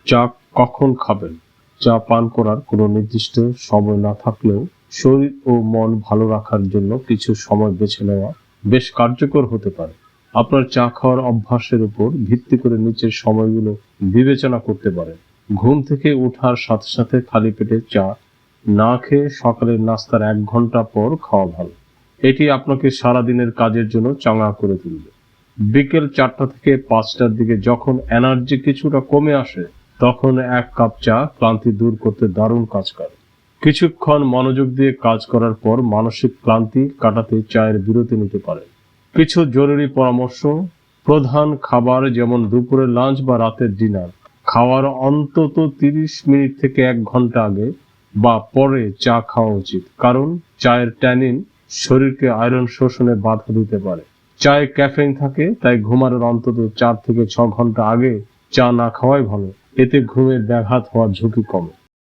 চা কখন খাবেন? চা পান করার কোনো নির্দিষ্ট সময় না থাকলেও শরীর ও মন ভালো রাখার জন্য কিছু সময় বেছে নেওয়া বেশ কার্যকর হতে পারে। আপনার চা খাওয়ার অভ্যাসের উপর ভিত্তি করে নিচের সময়গুলো বিবেচনা করতে পারেন। ঘুম থেকে ওঠার সাথে সাথে খালি পেটে চা না খেয়ে সকালের নাস্তার 1 ঘন্টা পর খাওয়া ভালো। এটি আপনাকে সারাদিনের কাজের জন্য চাঙ্গা করে তুলবে। বিকেল 4টা থেকে 5টার দিকে যখন এনার্জি কিছুটা কমে আসে, তখন 1 কাপ চা ক্লান্তি দূর করতে দারুণ কাজ করে। কিছুক্ষণ মনোযোগ দিয়ে কাজ করার পর মানসিক ক্লান্তি কাটাতে চায়ের বিরতি নিতে পারেন। কিছু জরুরি পরামর্শ: প্রধান খাবার যেমন দুপুরের লাঞ্চ বা রাতের ডিনার খাওয়ার অন্তত 30 মিনিট থেকে 1 ঘন্টা আগে বা পরে চা খাওয়া উচিত, কারণ চায়ের ট্যানিন শরীরকে আয়রন শোষণে বাধা দিতে পারে। চায়ে ক্যাফেইন থাকে, তাই ঘুমানোর অন্তত 4 থেকে 6 ঘন্টা আগে চা না খাওয়াই ভালো। এতে ঘুমের ব্যাঘাত হওয়ার ঝুঁকি কমে।